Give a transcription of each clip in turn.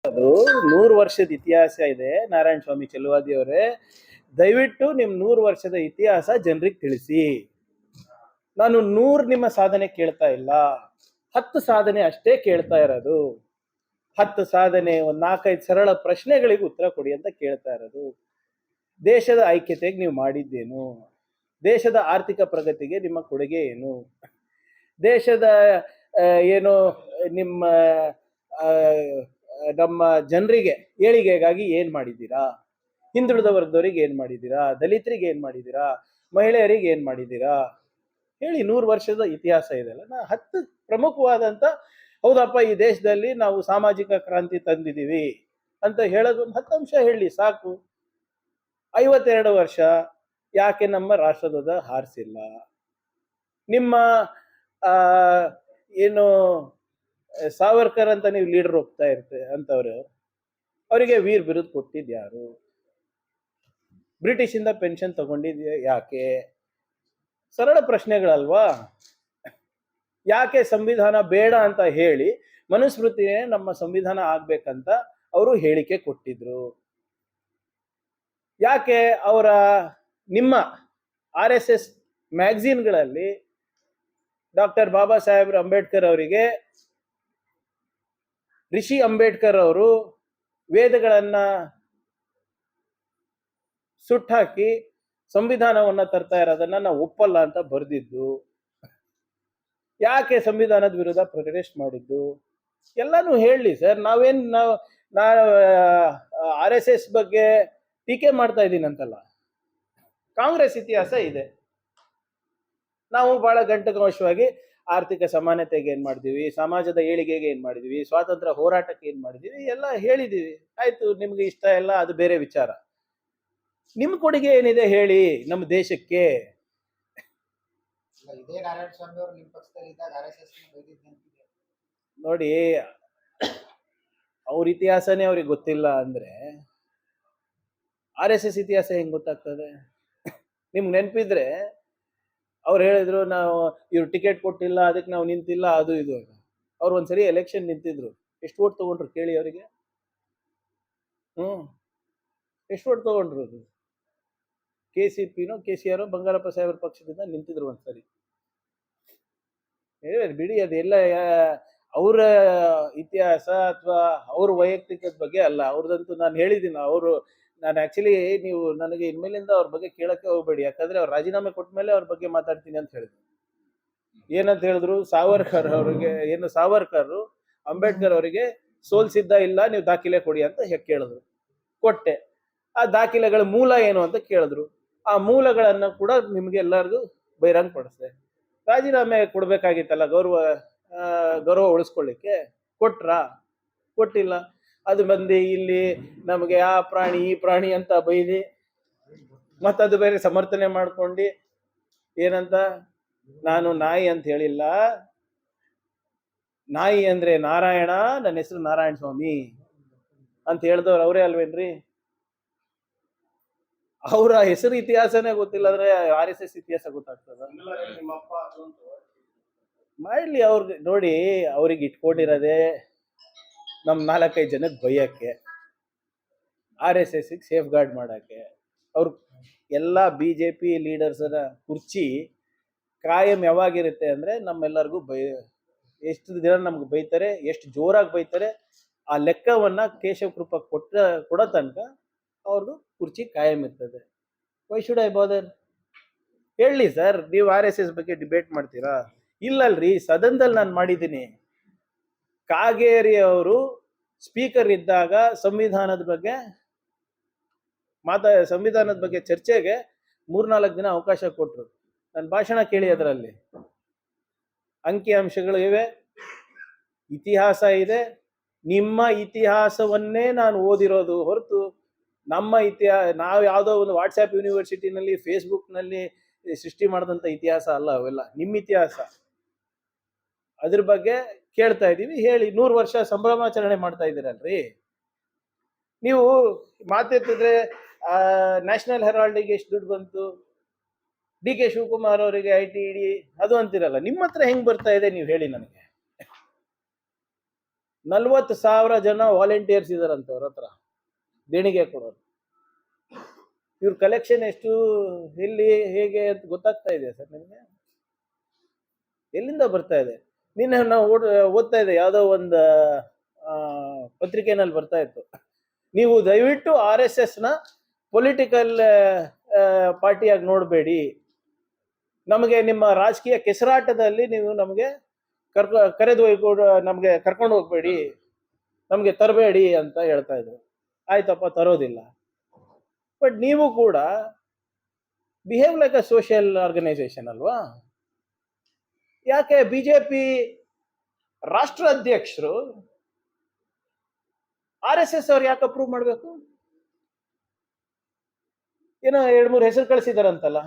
ಅದು 100 ವರ್ಷದ ಇತಿಹಾಸ ಇದೆ. ನಾರಾಯಣ ಸ್ವಾಮಿ ಚೆಲುವಾದಿ ಅವರೇ, ದಯವಿಟ್ಟು ನಿಮ್ 100 ವರ್ಷದ ಇತಿಹಾಸ ಜನರಿಗೆ ತಿಳಿಸಿ. ನಾನು 100 ನಿಮ್ಮ ಸಾಧನೆ ಕೇಳ್ತಾ ಇಲ್ಲ, 10 ಸಾಧನೆ ಅಷ್ಟೇ ಕೇಳ್ತಾ ಇರೋದು. 10 ಸಾಧನೆ, ಒಂದ್ 4-5 ಸರಳ ಪ್ರಶ್ನೆಗಳಿಗೆ ಉತ್ತರ ಕೊಡಿ ಅಂತ ಕೇಳ್ತಾ ಇರೋದು. ದೇಶದ ಐಕ್ಯತೆಗೆ ನೀವು ಮಾಡಿದ್ದೇನು? ದೇಶದ ಆರ್ಥಿಕ ಪ್ರಗತಿಗೆ ನಿಮ್ಮ ಕೊಡುಗೆ ಏನು? ದೇಶದ ಏನು ನಿಮ್ಮ ನಮ್ಮ ಜನರಿಗೆ ಏಳಿಗೆಗಾಗಿ ಏನ್ ಮಾಡಿದ್ದೀರಾ? ಹಿಂದುಳಿದ ವರ್ಗದವರಿಗೆ ಏನ್ ಮಾಡಿದ್ದೀರಾ? ದಲಿತರಿಗೆ ಏನ್ ಮಾಡಿದ್ದೀರಾ? ಮಹಿಳೆಯರಿಗೆ ಏನ್ ಮಾಡಿದ್ದೀರಾ? ಹೇಳಿ. 100 ವರ್ಷದ ಇತಿಹಾಸ ಇದೆಲ್ಲ. 10 ಪ್ರಮುಖವಾದಂತ, ಹೌದಪ್ಪ ಈ ದೇಶದಲ್ಲಿ ನಾವು ಸಾಮಾಜಿಕ ಕ್ರಾಂತಿ ತಂದಿದ್ದೀವಿ ಅಂತ ಹೇಳೋದು ಒಂದು 10 ಅಂಶ ಹೇಳಿ ಸಾಕು. 52 ವರ್ಷ ಯಾಕೆ ನಮ್ಮ ರಾಷ್ಟ್ರಧ್ವಜ ಹಾರಿಸಿಲ್ಲ? ನಿಮ್ಮ ಆ ಏನು ಸಾವರ್ಕರ್ ಅಂತ ನೀವು ಲೀಡರ್ ಹೋಗ್ತಾ ಇರ್ತೆ ಅಂತವ್ರು, ಅವರಿಗೆ ವೀರ್ ಬಿರುದು ಕೊಟ್ಟಿದ್ ಯಾರು? ಬ್ರಿಟಿಷ್ ಇಂದ ಪೆನ್ಷನ್ ತಗೊಂಡಿದ್ಯ ಯಾಕೆ? ಸರಳ ಪ್ರಶ್ನೆಗಳಲ್ವಾ? ಯಾಕೆ ಸಂವಿಧಾನ ಬೇಡ ಅಂತ ಹೇಳಿ ಮನುಸ್ಮೃತಿಯೇ ನಮ್ಮ ಸಂವಿಧಾನ ಆಗ್ಬೇಕಂತ ಅವರು ಹೇಳಿಕೆ ಕೊಟ್ಟಿದ್ರು? ಯಾಕೆ ಅವರ ನಿಮ್ಮ RSS ಮ್ಯಾಗಝೀನ್ಗಳಲ್ಲಿ ಡಾಕ್ಟರ್ ಬಾಬಾ ಸಾಹೇಬ್ ಅಂಬೇಡ್ಕರ್ ಅವರಿಗೆ ರಿಷಿ ಅಂಬೇಡ್ಕರ್ ಅವರು ವೇದಗಳನ್ನ ಸುಟ್ಟಾಕಿ ಸಂವಿಧಾನವನ್ನ ತರ್ತಾ ಇರೋದನ್ನ ನಾವು ಒಪ್ಪಲ್ಲ ಅಂತ ಬರೆದಿದ್ದು? ಯಾಕೆ ಸಂವಿಧಾನದ ವಿರುದ್ಧ ಪ್ರೊಟೆಸ್ಟ್ ಮಾಡಿದ್ದು? ಎಲ್ಲಾನು ಹೇಳಿ ಸರ್. ನಾವು RSS ಬಗ್ಗೆ ಟೀಕೆ ಮಾಡ್ತಾ ಇದ್ದೀನಂತಲ್ಲ. ಕಾಂಗ್ರೆಸ್ ಇತಿಹಾಸ ಇದೆ. ನಾವು ಬಹಳ ಗಂಟಕವಶವಾಗಿ ಆರ್ಥಿಕ ಸಮಾನತೆಗೆ ಏನ್ ಮಾಡಿದೀವಿ, ಸಮಾಜದ ಏಳಿಗೆಗೆ ಏನ್ ಮಾಡಿದೀವಿ, ಸ್ವಾತಂತ್ರ್ಯ ಹೋರಾಟಕ್ಕೆ ಏನ್ ಮಾಡಿದೀವಿ ಎಲ್ಲ ಹೇಳಿದೀವಿ. ಆಯ್ತು, ನಿಮ್ಗೆ ಇಷ್ಟ ಎಲ್ಲ ಅದು ಬೇರೆ ವಿಚಾರ. ನಿಮ್ ಕೊಡುಗೆ ಏನಿದೆ ಹೇಳಿ ನಮ್ಮ ದೇಶಕ್ಕೆ. ನೋಡಿ, ಅವ್ರ ಇತಿಹಾಸನೇ ಅವ್ರಿಗೆ ಗೊತ್ತಿಲ್ಲ ಅಂದ್ರೆ RSS ಇತಿಹಾಸ ಹೆಂಗ್ ಗೊತ್ತಾಗ್ತದೆ? ನಿಮ್ಗೆ ನೆನಪಿದ್ರೆ ಅವ್ರು ಹೇಳಿದ್ರು, ನಾವು ಇವ್ರು ಟಿಕೆಟ್ ಕೊಟ್ಟಿಲ್ಲ ಅದಕ್ಕೆ ನಾವು ನಿಂತಿಲ್ಲ, ಅದು ಇದು. ಅವ್ರು ಒಂದ್ಸರಿ ಎಲೆಕ್ಷನ್ ನಿಂತಿದ್ರು, ಎಷ್ಟು ಓಟ್ ತಗೊಂಡ್ರು ಕೇಳಿ ಅವರಿಗೆ? ಎಷ್ಟು ಓಟ್ ತಗೊಂಡ್ರು? ಅದು KCPನೋ KCR ಬಂಗಾರಪ್ಪ ಸಾಹೇಬ್ರ ಪಕ್ಷದಿಂದ ನಿಂತಿದ್ರು ಒಂದ್ಸರಿ. ಬಿಡಿ, ಅದೆಲ್ಲ ಅವರ ಇತಿಹಾಸ ಅಥವಾ ಅವ್ರ ವೈಯಕ್ತಿಕದ ಬಗ್ಗೆ ಅಲ್ಲ. ಅವ್ರದಂತೂ ನಾನು ಹೇಳಿದ್ದೀನಿ. ನಾನು ಆಕ್ಚುಲಿ, ನೀವು ನನಗೆ ಇನ್ಮೇಲಿಂದ ಅವ್ರ ಬಗ್ಗೆ ಕೇಳಕ್ಕೆ ಹೋಗ್ಬೇಡಿ, ಯಾಕಂದ್ರೆ ಅವ್ರು ರಾಜೀನಾಮೆ ಕೊಟ್ಟ ಮೇಲೆ ಅವ್ರ ಬಗ್ಗೆ ಮಾತಾಡ್ತೀನಿ ಅಂತ ಹೇಳಿದ್ರು. ಏನಂತ ಹೇಳಿದ್ರು? ಸಾವರ್ಕರ್ ಅಂಬೇಡ್ಕರ್ ಅವರಿಗೆ ಸೋಲ್ಸಿದ್ದ ಇಲ್ಲ, ನೀವು ದಾಖಲೆ ಕೊಡಿ ಅಂತ ಕೇಳಿದ್ರು. ಕೊಟ್ಟೆ. ಆ ದಾಖಲೆಗಳ ಮೂಲ ಏನು ಅಂತ ಕೇಳಿದ್ರು. ಆ ಮೂಲಗಳನ್ನ ಕೂಡ ನಿಮ್ಗೆ ಎಲ್ಲರಿಗೂ ಬಹಿರಂಗ ಪಡಿಸ್ದೆ. ರಾಜೀನಾಮೆ ಕೊಡ್ಬೇಕಾಗಿತ್ತಲ್ಲ, ಗೌರವ ಉಳಿಸ್ಕೊಳ್ಳಿಕ್ಕೆ. ಕೊಟ್ಟಿಲ್ಲ. ಅದು ಬಂದು ಇಲ್ಲಿ ನಮಗೆ ಆ ಪ್ರಾಣಿ ಈ ಪ್ರಾಣಿ ಅಂತ ಬೈದಿ, ಮತ್ತದು ಬೇರೆ ಸಮರ್ಥನೆ ಮಾಡ್ಕೊಂಡು ಏನಂತ, ನಾನು ನಾಯಿ ಅಂತ ಹೇಳಿಲ್ಲ, ನಾಯಿ ಅಂದ್ರೆ ನಾರಾಯಣ, ನನ್ನ ಹೆಸರು ನಾರಾಯಣ ಸ್ವಾಮಿ ಅಂತ ಹೇಳಿದವ್ರು ಅವರೇ ಅಲ್ವೇನ್ರಿ? ಅವರ ಹೆಸರು ಇತಿಹಾಸನೇ ಗೊತ್ತಿಲ್ಲ ಅಂದ್ರೆ RSS ಇತಿಹಾಸ ಗೊತ್ತಾಗ್ತದ? ಮಾಡ್ಲಿ. ಅವ್ರಿಗೆ ನೋಡಿ, ಅವ್ರಿಗೆ ಇಟ್ಕೊಂಡಿರೋದೇ ನಮ್ 4-5 ಜನಕ್ಕೆ ಬೈಯಕ್ಕೆ, RSS ಸೇಫ್ ಗಾರ್ಡ್ ಮಾಡಕ್ಕೆ. ಅವ್ರು ಎಲ್ಲ BJP ಲೀಡರ್ಸ್ನ ಕುರ್ಚಿ ಕಾಯಂ ಯಾವಾಗಿರುತ್ತೆ ಅಂದ್ರೆ ನಮ್ಮೆಲ್ಲರಿಗೂ ಎಷ್ಟು ದಿನ ನಮ್ಗೆ ಬೈತಾರೆ, ಎಷ್ಟು ಜೋರಾಗಿ ಬೈತಾರೆ, ಆ ಲೆಕ್ಕವನ್ನ ಕೇಶವ ಕೃಪಾ ಕೊಡೋ ತನಕ ಅವ್ರದ್ದು ಕುರ್ಚಿ ಕಾಯಂ ಇರ್ತದೆ. ವೈ ಶುಡ್ ಐ ಬಾದರ್? ಹೇಳಿ ಸರ್, ನೀವು RSS ಬಗ್ಗೆ ಡಿಬೇಟ್ ಮಾಡ್ತೀರಾ? ಇಲ್ಲಲ್ರಿ, ಸದನದಲ್ಲಿ ನಾನು ಮಾಡಿದ್ದೀನಿ. ಕಾಗೇರಿ ಅವರು ಸ್ಪೀಕರ್ ಇದ್ದಾಗ ಸಂವಿಧಾನದ ಬಗ್ಗೆ ಚರ್ಚೆಗೆ 3-4 ದಿನ ಅವಕಾಶ ಕೊಟ್ರು. ನನ್ನ ಭಾಷಣ ಕೇಳಿ, ಅದರಲ್ಲಿ ಅಂಕಿ ಅಂಶಗಳು ಇವೆ, ಇತಿಹಾಸ ಇದೆ. ನಿಮ್ಮ ಇತಿಹಾಸವನ್ನೇ ನಾನು ಓದಿರೋದು ಹೊರತು ನಮ್ಮ ನಾವು ಯಾವುದೋ ಒಂದು ವಾಟ್ಸ್ಆ್ಯಪ್ ಯೂನಿವರ್ಸಿಟಿನಲ್ಲಿ ಫೇಸ್ಬುಕ್ನಲ್ಲಿ ಸೃಷ್ಟಿ ಮಾಡಿದಂಥ ಇತಿಹಾಸ ಅಲ್ಲ ಅವೆಲ್ಲ. ನಿಮ್ಮ ಇತಿಹಾಸ, ಅದ್ರ ಬಗ್ಗೆ ಕೇಳ್ತಾ ಇದ್ದೀವಿ. ಹೇಳಿ. 100 ವರ್ಷ ಸಂಭ್ರಮಾಚರಣೆ ಮಾಡ್ತಾ ಇದ್ದೀರಲ್ರಿ ನೀವು. ಮಾತೆತ್ತಿದ್ರೆ ನ್ಯಾಷನಲ್ ಹೆರಾಲ್ಡಿಗೆ ಎಷ್ಟು ದುಡ್ಡು ಬಂತು, DK ಶಿವಕುಮಾರ್ ಅವರಿಗೆ ITD ಅದು ಅಂತಿರಲ್ಲ. ನಿಮ್ಮ ಹತ್ರ ಹೆಂಗ್ ಬರ್ತಾ ಇದೆ ನೀವು ಹೇಳಿ ನನಗೆ. 40,000 ಜನ ವಾಲಂಟಿಯರ್ಸ್ ಇದಾರಂತೆ ಅವ್ರ ಹತ್ರ ದೇಣಿಗೆ ಕೊಡೋರು. ಇವ್ರ ಕಲೆಕ್ಷನ್ ಎಷ್ಟು, ಎಲ್ಲಿ, ಹೇಗೆ ಅಂತ ಗೊತ್ತಾಗ್ತಾ ಇದೆ ಸರ್ ನಿಮಗೆ? ಎಲ್ಲಿಂದ ಬರ್ತಾ ಇದೆ? ನಿನ್ನೆ ನಾವು ಓದ್ತಾ ಇದೆ, ಯಾವುದೋ ಒಂದು ಪತ್ರಿಕೆನಲ್ಲಿ ಬರ್ತಾ ಇತ್ತು, ನೀವು ದಯವಿಟ್ಟು RSS ನ ಪೊಲಿಟಿಕಲ್ ಪಾರ್ಟಿಯಾಗಿ ನೋಡಬೇಡಿ, ನಮಗೆ ನಿಮ್ಮ ರಾಜಕೀಯ ಕೆಸರಾಟದಲ್ಲಿ ನೀವು ನಮಗೆ ನಮಗೆ ಕರ್ಕೊಂಡು ಹೋಗ್ಬೇಡಿ, ನಮಗೆ ತರಬೇಡಿ ಅಂತ ಹೇಳ್ತಾ ಇದ್ರು. ಆಯ್ತಪ್ಪ, ತರೋದಿಲ್ಲ. ಬಟ್ ನೀವು ಕೂಡ behave like a social organisation ಅಲ್ವಾ? ಯಾಕೆ ಬಿಜೆಪಿ ರಾಷ್ಟ್ರ ಅಧ್ಯಕ್ಷರು RSS ಅವ್ರು ಯಾಕೆ ಅಪ್ರೂವ್ ಮಾಡಬೇಕು? ಏನೋ 2-3 ಹೆಸರು ಕಳಿಸಿದಾರಂತಲ್ಲ.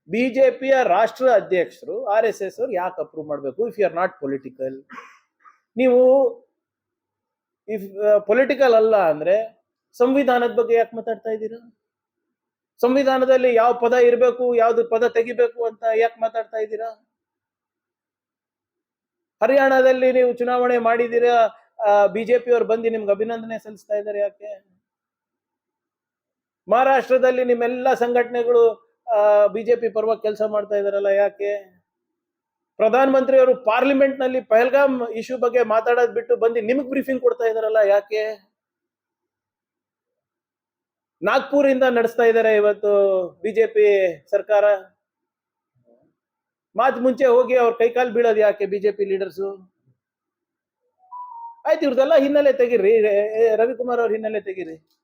ಬಿಜೆಪಿಯ ರಾಷ್ಟ್ರ ಅಧ್ಯಕ್ಷರು RSS ಅವ್ರು ಯಾಕೆ ಅಪ್ರೂವ್ ಮಾಡಬೇಕು? If you are not political. ನೀವು ಇಫ್ ಪೊಲಿಟಿಕಲ್ ಅಲ್ಲ ಅಂದ್ರೆ ಸಂವಿಧಾನದ ಬಗ್ಗೆ ಯಾಕೆ ಮಾತಾಡ್ತಾ ಇದ್ದೀರಾ? ಸಂವಿಧಾನದಲ್ಲಿ ಯಾವ ಪದ ಇರಬೇಕು, ಯಾವ್ದು ಪದ ತೆಗಿಬೇಕು ಅಂತ ಯಾಕೆ ಮಾತಾಡ್ತಾ ಇದ್ದೀರಾ? ಹರಿಯಾಣದಲ್ಲಿ ನೀವು ಚುನಾವಣೆ ಮಾಡಿದ್ದೀರಾ, ಬಿಜೆಪಿ ಅವ್ರು ಬಂದು ನಿಮ್ಗೆ ಅಭಿನಂದನೆ ಸಲ್ಲಿಸ್ತಾ ಇದ್ದಾರೆ, ಯಾಕೆ? ಮಹಾರಾಷ್ಟ್ರದಲ್ಲಿ ನಿಮ್ಮೆಲ್ಲ ಸಂಘಟನೆಗಳು ಬಿಜೆಪಿ ಪರವಾಗಿ ಕೆಲಸ ಮಾಡ್ತಾ ಇದಾರಲ್ಲ, ಯಾಕೆ? ಪ್ರಧಾನ ಮಂತ್ರಿ ಅವರು ಪಾರ್ಲಿಮೆಂಟ್ ನಲ್ಲಿ ಪಹಲ್ಗಾಮ್ ಇಶ್ಯೂ ಬಗ್ಗೆ ಮಾತಾಡೋದ್ ಬಿಟ್ಟು ಬಂದು ನಿಮ್ಗೆ ಬ್ರೀಫಿಂಗ್ ಕೊಡ್ತಾ ಇದಾರಲ್ಲ, ಯಾಕೆ? ನಾಗ್ಪುರಿಂದ ನಡೆಸ್ತಾ ಇದ್ದಾರೆ ಇವತ್ತು ಬಿಜೆಪಿ ಸರ್ಕಾರ. ಮಾತು ಮುಂಚೆ ಹೋಗಿ ಅವ್ರ ಕೈಕಾಲು ಬೀಳೋದು ಯಾಕೆ ಬಿಜೆಪಿ ಲೀಡರ್ಸು? ಆಯ್ತು, ಇವ್ರದೆಲ್ಲ ಹಿನ್ನೆಲೆ ತೆಗೀರಿ, ರವಿಕುಮಾರ್ ಅವ್ರ ಹಿನ್ನೆಲೆ ತೆಗೀರಿ.